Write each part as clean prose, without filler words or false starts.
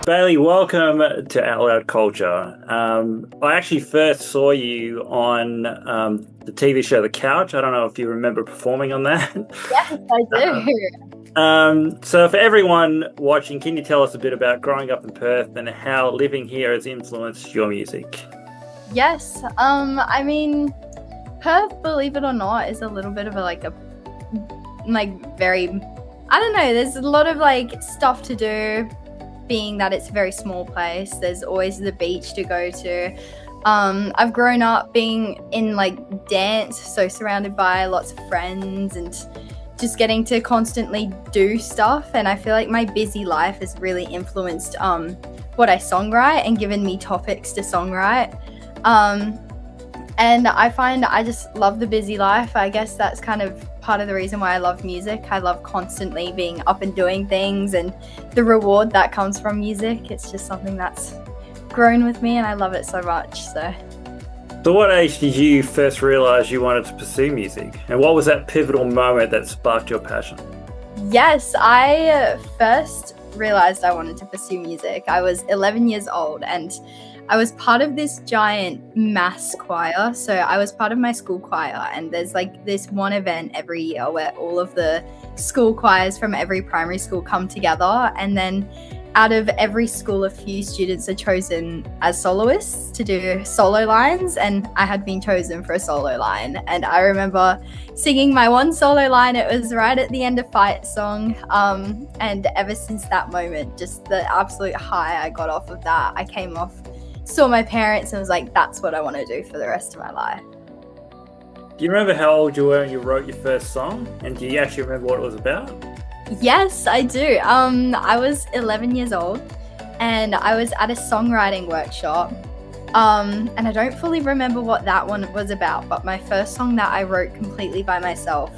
Bailey, welcome to Out Loud Culture. I actually first saw you on the TV show The Couch. I don't know if you remember performing on that. Yes, I do. So for everyone watching, can you tell us a bit about growing up in Perth and how living here has influenced your music? Yes. Perth, believe it or not, is a little bit of very, I don't know, there's a lot of stuff to do, being that it's a very small place. There's always the beach to go to. I've grown up being in dance, so surrounded by lots of friends and just getting to constantly do stuff. And I feel like my busy life has really influenced what I songwrite and given me topics to songwrite. And I find I just love the busy life. I guess that's kind of part of the reason why I love music. I love constantly being up and doing things and the reward that comes from music. It's just something that's grown with me and I love it so much. So what age did you first realize you wanted to pursue music? And what was that pivotal moment that sparked your passion? Yes, I first realized I wanted to pursue music. I was 11 years old and I was part of this giant mass choir. So I was part of my school choir, and there's this one event every year where all of the school choirs from every primary school come together, and then out of every school a few students are chosen as soloists to do solo lines, and I had been chosen for a solo line. And I remember singing my one solo line. It was right at the end of Fight Song, and ever since that moment, just the absolute high I got off of that, I came off, saw my parents and was like, that's what I want to do for the rest of my life. Do you remember how old you were when you wrote your first song? And do you actually remember what it was about? Yes, I do. I was 11 years old and I was at a songwriting workshop. And I don't fully remember what that one was about, but my first song that I wrote completely by myself,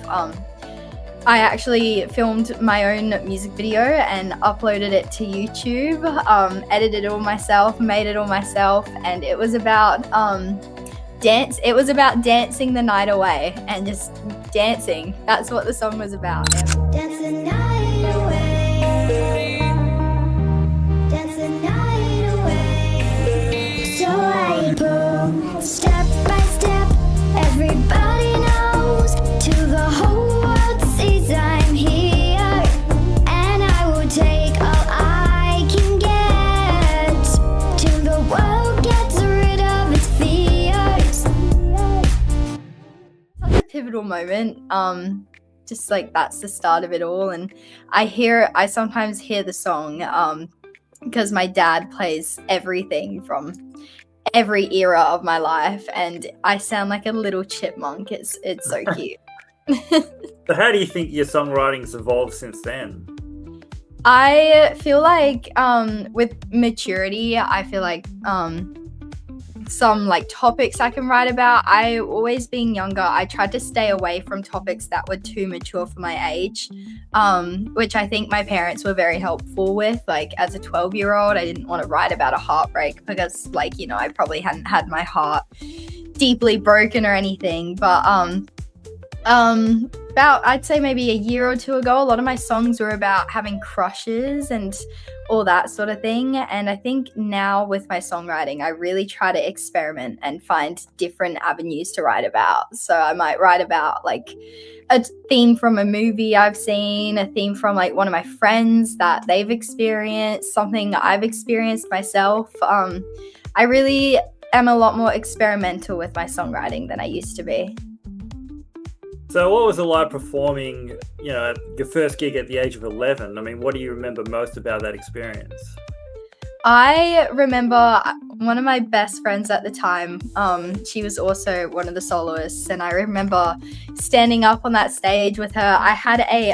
I actually filmed my own music video and uploaded it to YouTube, edited it all myself, made it all myself, and it was about dance. It was about dancing the night away and just dancing. That's what the song was about. Dance the night away. Dance the night away. So I go step by step. Everybody knows till the whole world sees I'm here, and I will take all I can get till the world gets rid of its fears. Such a pivotal moment. Just that's the start of it all. And I sometimes hear the song because my dad plays everything from every era of my life, and I sound like a little chipmunk. It's so cute. So how do you think your songwriting's evolved since then? I feel like with maturity, I feel like some topics I can write about. I always, being younger, I tried to stay away from topics that were too mature for my age, which I think my parents were very helpful with. As a 12-year-old, I didn't want to write about a heartbreak because I probably hadn't had my heart deeply broken or anything. But about, I'd say maybe a year or two ago, a lot of my songs were about having crushes and all that sort of thing. And I think now with my songwriting, I really try to experiment and find different avenues to write about. So I might write about a theme from a movie I've seen, a theme from one of my friends that they've experienced, something I've experienced myself. I really am a lot more experimental with my songwriting than I used to be. So what was it like performing, your first gig at the age of 11? I mean, what do you remember most about that experience? I remember one of my best friends at the time, she was also one of the soloists, and I remember standing up on that stage with her. I had a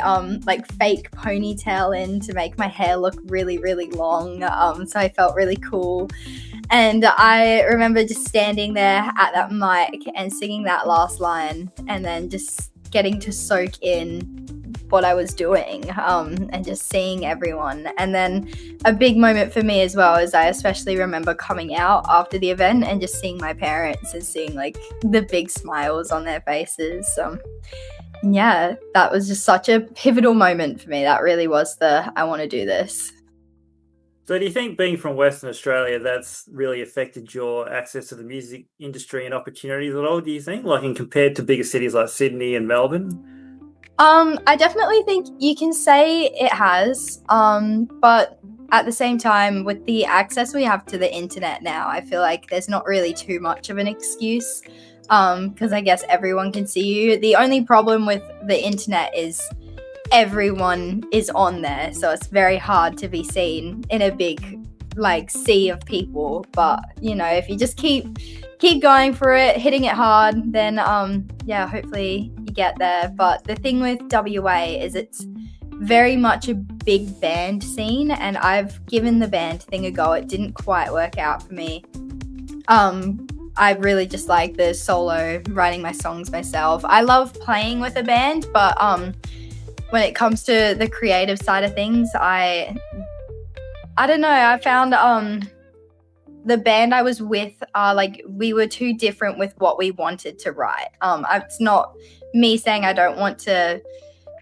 fake ponytail in to make my hair look really, really long, so I felt really cool. And I remember just standing there at that mic and singing that last line and then just getting to soak in what I was doing, and just seeing everyone. And then a big moment for me as well is I especially remember coming out after the event and just seeing my parents and seeing the big smiles on their faces. Yeah, that was just such a pivotal moment for me. That really was I want to do this. So do you think being from Western Australia, that's really affected your access to the music industry and opportunities at all, do you think? Like in compared to bigger cities like Sydney and Melbourne? I definitely think you can say it has, but at the same time, with the access we have to the internet now, I feel like there's not really too much of an excuse, because I guess everyone can see you. The only problem with the internet is everyone is on there, so it's very hard to be seen in a big like sea of people. But if you just keep going for it, hitting it hard, then yeah, hopefully you get there. But the thing with WA is it's very much a big band scene, and I've given the band thing a go. It didn't quite work out for me. I really just like the solo writing my songs myself. I love playing with a band, but when it comes to the creative side of things, I don't know. I found the band I was with, like we were too different with what we wanted to write. It's not me saying I don't want to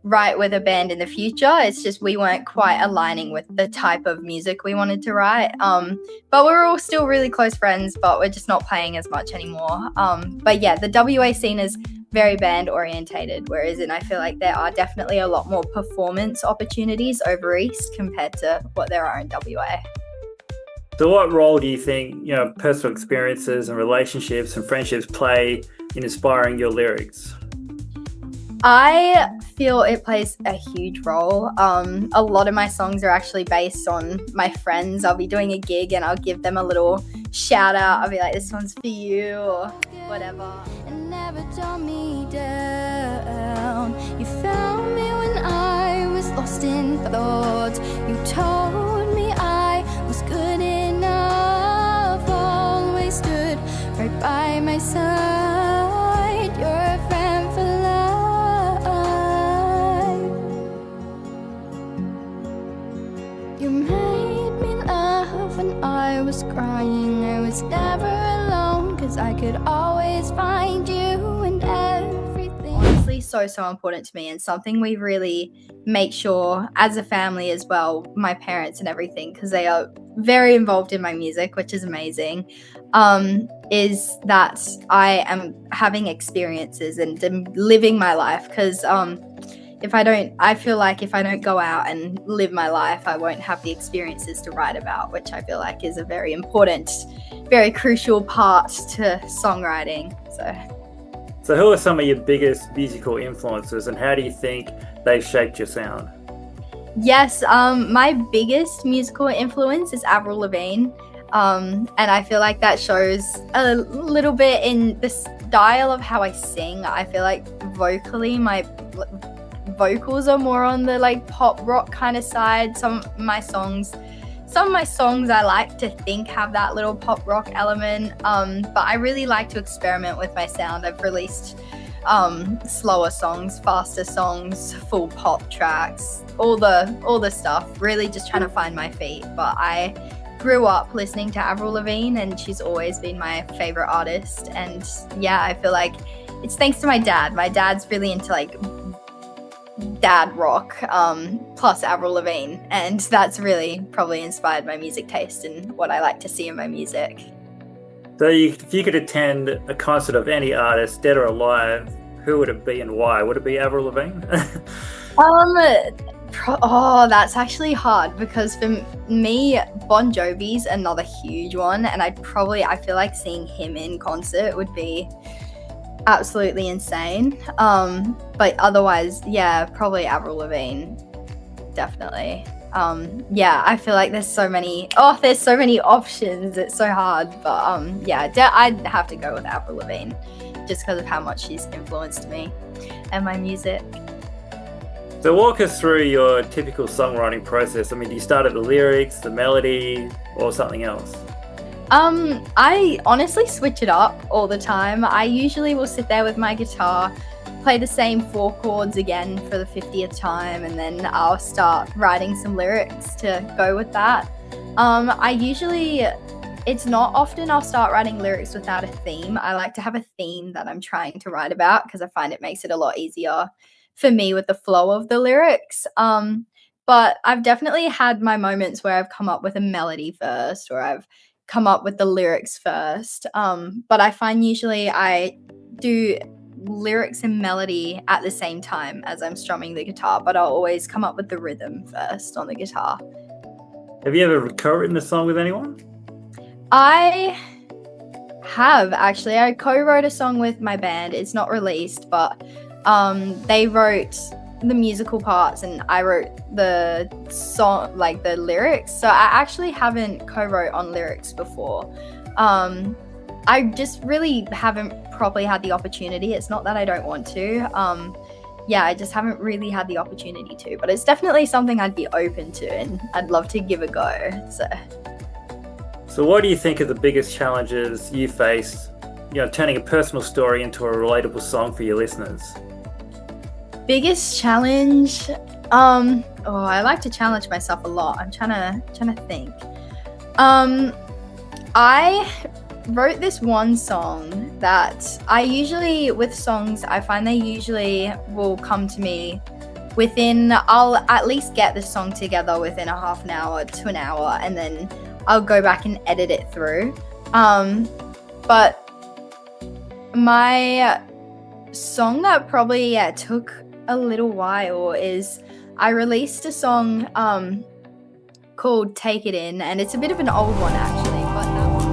write with a band in the future. It's just we weren't quite aligning with the type of music we wanted to write. But we're all still really close friends, but we're just not playing as much anymore. But yeah, the WA scene is very band orientated, whereas I feel like there are definitely a lot more performance opportunities over East compared to what there are in WA. So what role do you think, personal experiences and relationships and friendships play in inspiring your lyrics? I feel it plays a huge role. A lot of my songs are actually based on my friends. I'll be doing a gig and I'll give them a little shout out. I'll be like, this one's for you or whatever. And never tore me down. You found me when I was lost in thoughts. You told me I was good enough. Always stood right by my side. You're a friend for life. You made me laugh when I was crying. I was never alone, 'cause I could always find you in everything. Honestly, so important to me, and something we really make sure as a family as well, my parents and everything, because they are very involved in my music, which is amazing, is that I am having experiences and am living my life, because I feel like if I don't go out and live my life, I won't have the experiences to write about, which I feel like is a very important, very crucial part to songwriting. So who are some of your biggest musical influences and how do you think they've shaped your sound? Yes, my biggest musical influence is Avril Lavigne, and I feel like that shows a little bit in the style of how I sing. I feel like vocally, my vocals are more on the like pop rock kind of side. Some of my songs I like to think have that little pop rock element, but I really like to experiment with my sound. I've released slower songs, faster songs, full pop tracks, all the stuff, really just trying to find my feet. But I grew up listening to Avril Lavigne and she's always been my favorite artist. And yeah, I feel like it's thanks to my dad. My dad's really into like dad rock, plus Avril Lavigne, and that's really probably inspired my music taste and what I like to see in my music. So if you could attend a concert of any artist, dead or alive, who would it be and why? Would it be Avril Lavigne? That's actually hard, because for me, Bon Jovi's another huge one, and I feel like seeing him in concert would be absolutely insane. But otherwise, yeah, probably Avril Lavigne, definitely. Yeah, I feel like there's so many options. It's so hard, but yeah, I'd have to go with Avril Lavigne just because of how much she's influenced me and my music. So walk us through your typical songwriting process. I mean, do you start at the lyrics, the melody, or something else? I honestly switch it up all the time. I usually will sit there with my guitar, play the same 4 chords again for the 50th time, and then I'll start writing some lyrics to go with that. It's not often I'll start writing lyrics without a theme. I like to have a theme that I'm trying to write about because I find it makes it a lot easier for me with the flow of the lyrics. But I've definitely had my moments where I've come up with a melody first, or I've come up with the lyrics first. But I find usually I do lyrics and melody at the same time as I'm strumming the guitar, but I'll always come up with the rhythm first on the guitar. Have you ever co-written a song with anyone? I have, actually. I co-wrote a song with my band. It's not released, but they wrote the musical parts and I wrote the song, like the lyrics. So I actually haven't co-wrote on lyrics before. I just really haven't properly had the opportunity. It's not that I don't want to. I just haven't really had the opportunity to, but it's definitely something I'd be open to and I'd love to give a go. So what do you think are the biggest challenges you faced, turning a personal story into a relatable song for your listeners? Biggest challenge? I like to challenge myself a lot. I'm trying to think. I wrote this one song that I usually, with songs, I find they usually will come to me I'll at least get the song together within a half an hour to an hour, and then I'll go back and edit it through. But my song that probably took a little while is I released a song called Take It In, and it's a bit of an old one actually, but that one.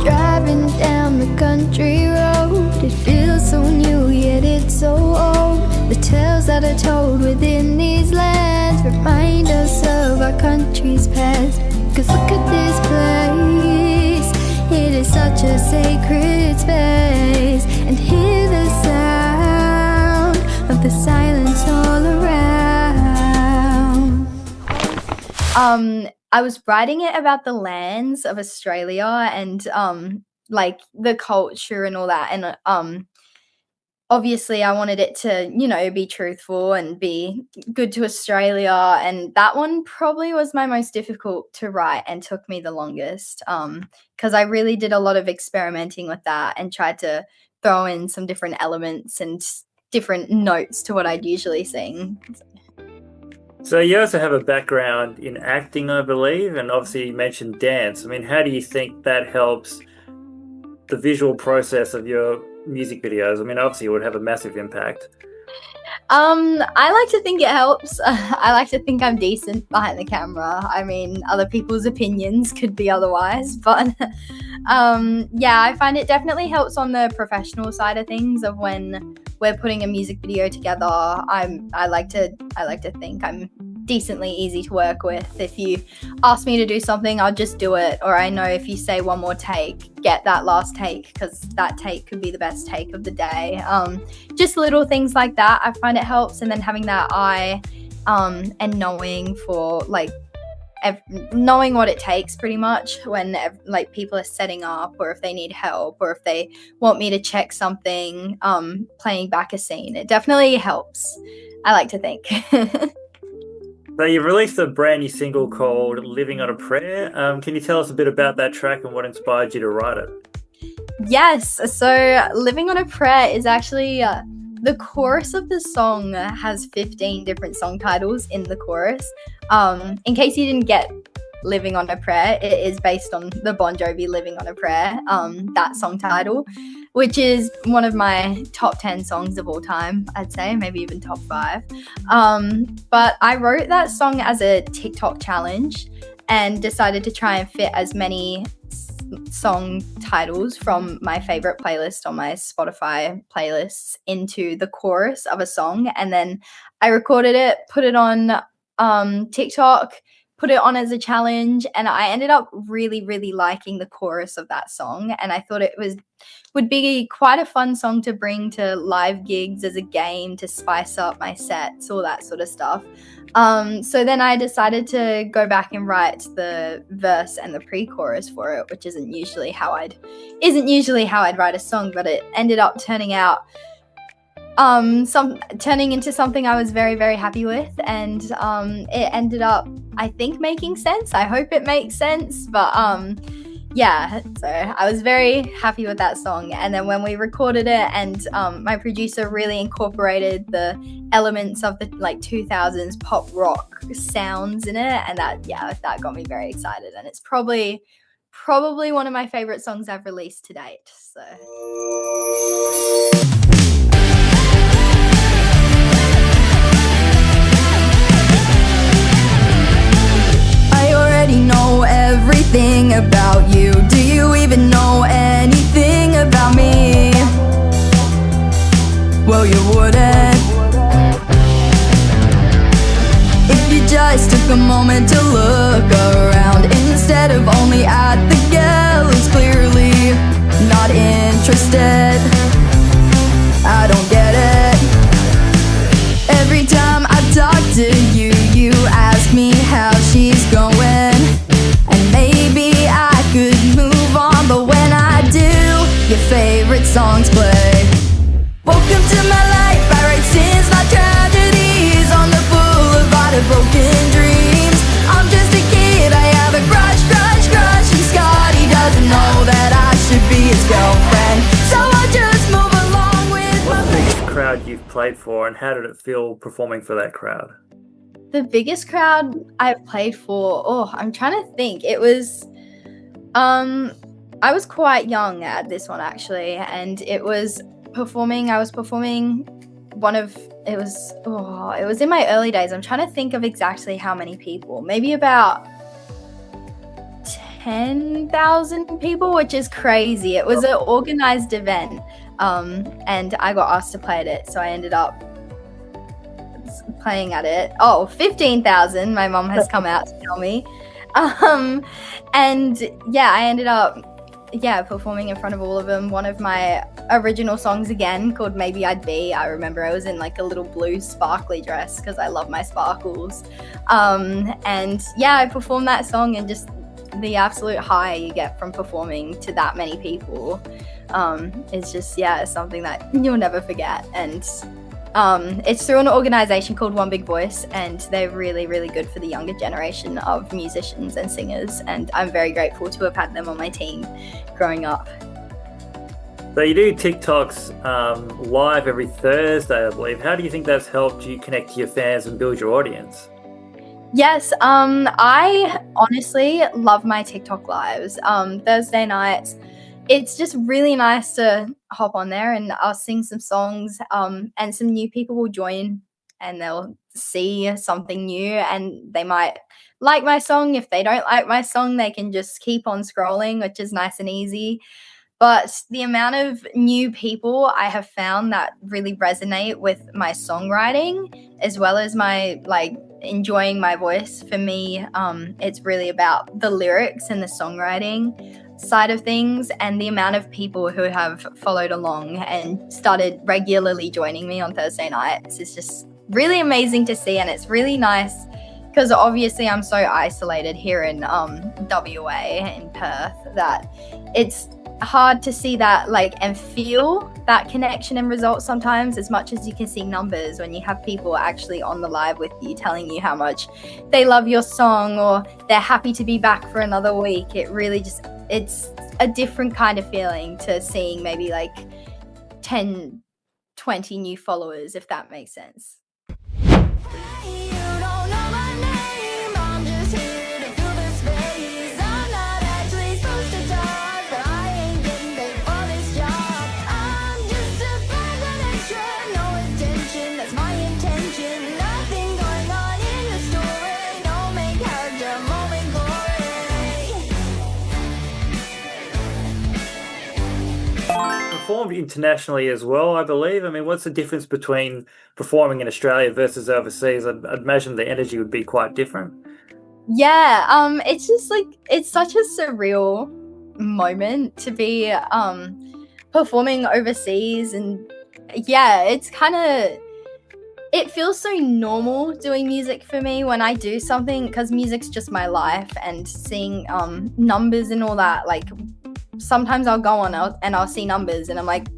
Driving down the country road, it feels so new yet it's so old. The tales that are told within these lands remind us of our country's past. 'Cause look at this place, it is such a sacred space. And hear the sound of the silence all around. I was writing it about the lands of Australia and like the culture and all that, and obviously I wanted it to, be truthful and be good to Australia, and that one probably was my most difficult to write and took me the longest, because I really did a lot of experimenting with that and tried to throw in some different elements and different notes to what I'd usually sing. So you also have a background in acting, I believe, and obviously you mentioned dance. I mean, how do you think that helps the visual process of your music videos? I mean, obviously it would have a massive impact. I like to think it helps. I like to think I'm decent behind the camera. I mean, other people's opinions could be otherwise, but I find it definitely helps on the professional side of things. Of when we're putting a music video together, I like to think I'm decently easy to work with. If you ask me to do something, I'll just do it. Or I know if you say one more take, get that last take, because that take could be the best take of the day. Just little things like that, I find it helps. And then having that eye and knowing knowing what it takes pretty much when like people are setting up, or if they need help, or if they want me to check something, playing back a scene, it definitely helps, I like to think. So you've released a brand new single called Living on a Prayer. Can you tell us a bit about that track and what inspired you to write it? Yes, so Living on a Prayer is actually the chorus of the song has 15 different song titles in the chorus. In case you didn't get Living on a Prayer, it is based on the Bon Jovi Living on a Prayer, that song title, which is one of my top 10 songs of all time, I'd say, maybe even top 5. But I wrote that song as a TikTok challenge and decided to try and fit as many song titles from my favorite playlist on my Spotify playlists into the chorus of a song. And then I recorded it, put it on TikTok, put it on as a challenge, and I ended up really, really liking the chorus of that song. And I thought it would be quite a fun song to bring to live gigs as a game to spice up my sets, all that sort of stuff. So then I decided to go back and write the verse and the pre-chorus for it, which isn't usually how I'd write a song, but it ended up turning into something I was very, very happy with, and it ended up, I think, making sense. I hope it makes sense, but yeah, so I was very happy with that song. And then when we recorded it, and my producer really incorporated the elements of the like 2000s pop rock sounds in it, and that got me very excited. And it's probably one of my favorite songs I've released to date. So I already know everything about you. Do you even know anything about me? Well, you wouldn't if you just took a moment to look around instead of only at the girl who's clearly not interested. I don't get it. Every time I talk to you, you ask me how she's going, and maybe I could move on, but when I do, your favorite songs play. Welcome to my life, I write sins, not tragedies, on the boulevard of broken dreams. I'm just a kid, I have a crush, and Scotty doesn't know that I should be his girlfriend, so I just move along with What's the biggest crowd you've played for, and how did it feel performing for that crowd? the biggest crowd I've played for, I'm trying to think. It was I was quite young at this one actually, and I was performing it was in my early days. I'm trying to think of exactly how many people. Maybe about 10,000 people, which is crazy. It was an organized event, and I got asked to play at it, so I ended up playing at it. 15,000, my mom has come out to tell me. And yeah, I ended up performing in front of all of them. One of my original songs again, called Maybe I'd Be. I remember I was in like a little blue sparkly dress because I love my sparkles. And yeah, I performed that song, and just the absolute high you get from performing to that many people is just something that you'll never forget. And it's through an organization called One Big Voice, and they're really, really good for the younger generation of musicians and singers, and I'm very grateful to have had them on my team growing up. So you do TikToks live every Thursday, I believe. How do you think that's helped you connect to your fans and build your audience? Yes, I honestly love my TikTok lives. Thursday nights, it's just really nice to hop on there and I'll sing some songs, and some new people will join and they'll see something new, and they might like my song. If they don't like my song, they can just keep on scrolling, which is nice and easy. But the amount of new people I have found that really resonate with my songwriting, as well as my enjoying my voice, for me, it's really about the lyrics and the songwriting side of things, and the amount of people who have followed along and started regularly joining me on Thursday nights is just really amazing to see. And it's really nice because obviously I'm so isolated here in WA, in Perth, that it's hard to see that and feel that connection and results sometimes, as much as you can see numbers when you have people actually on the live with you telling you how much they love your song or they're happy to be back for another week. It really just, it's a different kind of feeling to seeing maybe 10, 20 new followers, if that makes sense. Performed internationally as well, I believe. I mean, what's the difference between performing in Australia versus overseas? I'd imagine the energy would be quite different. Yeah, it's just it's such a surreal moment to be performing overseas, and it's kind of, it feels so normal doing music for me when I do something, because music's just my life, and seeing numbers and all that, sometimes I'll go on and I'll see numbers and I'm like,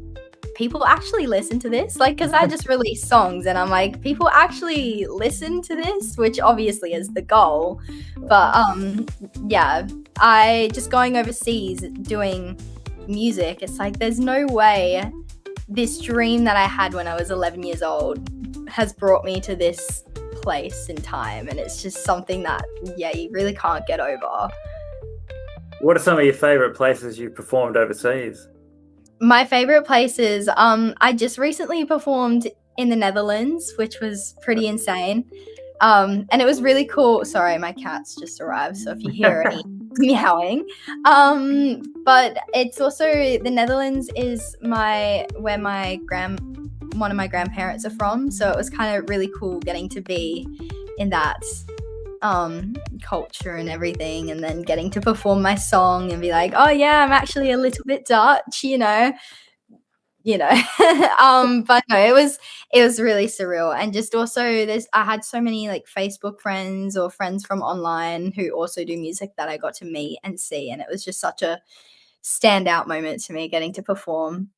people actually listen to this? Like, because I just released songs and I'm like, people actually listen to this, which obviously is the goal. But yeah, I just going overseas doing music, it's like there's no way this dream that I had when I was 11 years old has brought me to this place in time, and it's just something that you really can't get over. What are some of your favorite places you've performed overseas? My favorite places, I just recently performed in the Netherlands, which was pretty insane. And it was really cool. Sorry, my cat's just arrived, so if you hear any meowing. But it's also, the Netherlands is where one of my grandparents are from, so it was kind of really cool getting to be in that culture and everything, and then getting to perform my song and be like, oh yeah, I'm actually a little bit Dutch, you know. But no, it was really surreal. And just also I had so many like Facebook friends or friends from online who also do music that I got to meet and see, and it was just such a standout moment to me getting to perform.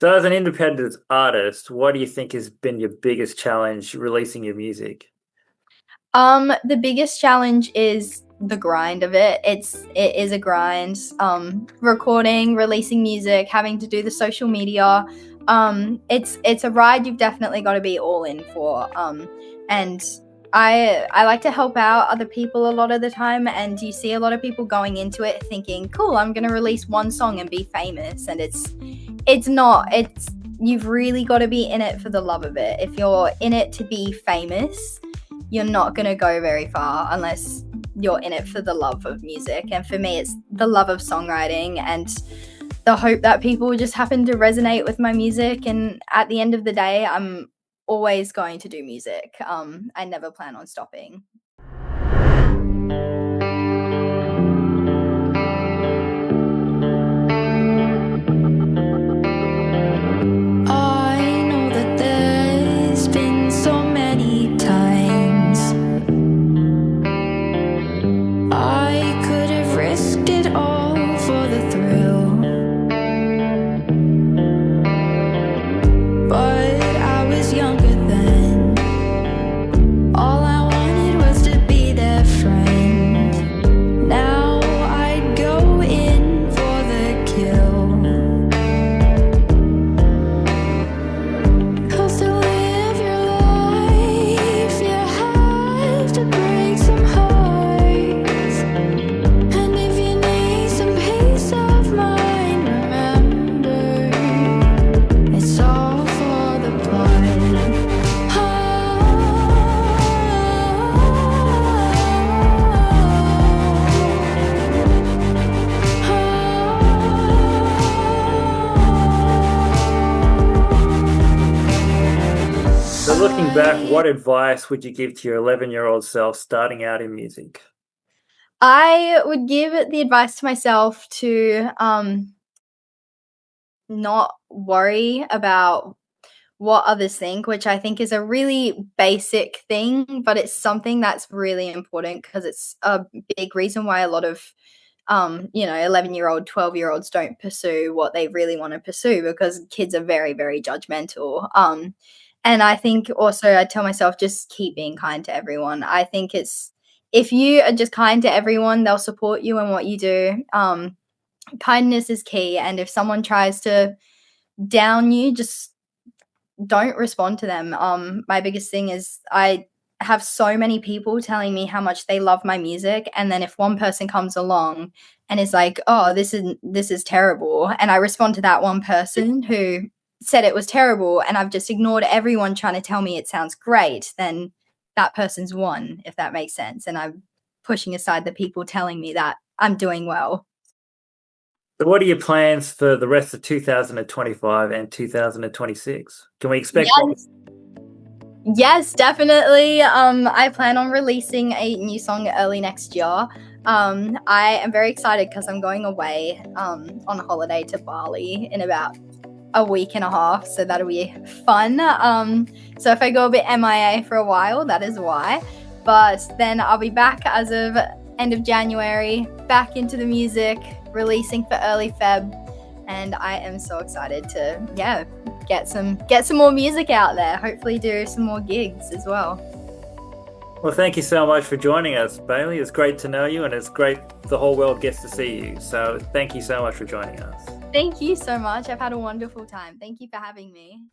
So as an independent artist, what do you think has been your biggest challenge releasing your music? The biggest challenge is the grind of it. It is a grind. Recording, releasing music, having to do the social media. It's a ride you've definitely got to be all in for. And I like to help out other people a lot of the time, and you see a lot of people going into it thinking, cool, I'm gonna release one song and be famous, and it's not. You've really got to be in it for the love of it. If you're in it to be famous, you're not going to go very far unless you're in it for the love of music. And for me, it's the love of songwriting and the hope that people just happen to resonate with my music. And at the end of the day, I'm always going to do music. I never plan on stopping. Looking back, what advice would you give to your 11-year-old self starting out in music? I would give the advice to myself to not worry about what others think, which I think is a really basic thing, but it's something that's really important because it's a big reason why a lot of 11-year-old, 12-year-olds don't pursue what they really want to pursue, because kids are very, very judgmental. And I think also I tell myself, just keep being kind to everyone. I think if you are just kind to everyone, they'll support you in what you do. Kindness is key. And if someone tries to down you, just don't respond to them. My biggest thing is I have so many people telling me how much they love my music, and then if one person comes along and is like, oh, this is terrible, and I respond to that one person who said it was terrible, and I've just ignored everyone trying to tell me it sounds great, then that person's won, if that makes sense. And I'm pushing aside the people telling me that I'm doing well. So what are your plans for the rest of 2025 and 2026? Can we expect Yes, definitely. I plan on releasing a new song early next year. I am very excited because I'm going away on holiday to Bali in about a week and a half, so that'll be fun. So if I go a bit MIA for a while, that is why. But then I'll be back as of end of January, back into the music, releasing for early Feb. and I am so excited to get some more music out there. Hopefully do some more gigs as well. Well, thank you so much for joining us, Bailey. It's great to know you, and it's great the whole world gets to see you. So thank you so much for joining us. Thank you so much. I've had a wonderful time. Thank you for having me.